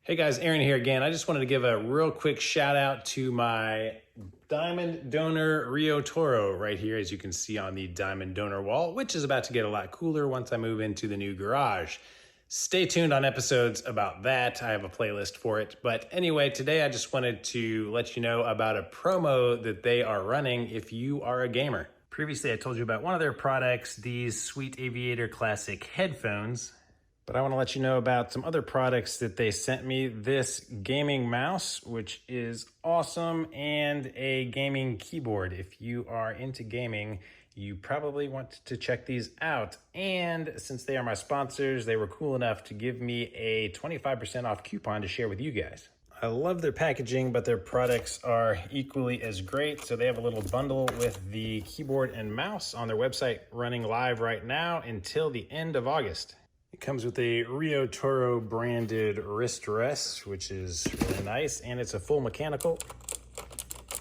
Hey guys, Aaron here again. I just wanted to give a real quick shout out to my diamond donor RIOTORO right here, as you can see on the diamond donor wall, which is about to get a lot cooler once I move into the new garage. Stay tuned on episodes about that. I have a playlist for it. But anyway, today I just wanted to let you know about a promo that they are running if you are a gamer. Previously, I told you about one of their products, these Sweet Aviator Classic headphones. But I want to let you know about some other products that they sent me. This gaming mouse, which is awesome, and a gaming keyboard. If you are into gaming, you probably want to check these out. And since they are my sponsors, they were cool enough to give me a 25% off coupon to share with you guys. I love their packaging, but their products are equally as great. So they have a little bundle with the keyboard and mouse on their website running live right now until the end of August. It comes with a RIOTORO branded wrist rest, which is really nice, and it's a full mechanical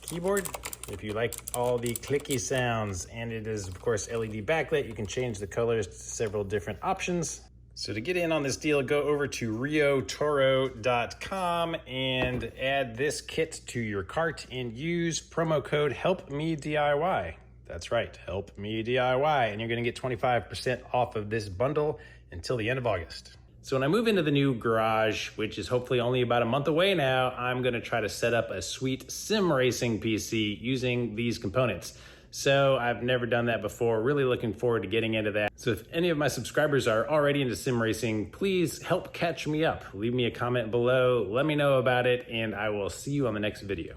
keyboard if you like all the clicky sounds. And it is, of course, LED backlit. You can change the colors to several different options. So to get in on this deal, go over to riotoro.com and add this kit to your cart and use promo code HELPMEDIY. That's right, HELPMEDIY, and you're gonna get 25% off of this bundle until the end of August. So when I move into the new garage, which is hopefully only about a month away now, I'm gonna try to set up a sweet sim racing PC using these components. So I've never done that before, really looking forward to getting into that. So if any of my subscribers are already into sim racing, please help catch me up. Leave me a comment below, let me know about it, and I will see you on the next video.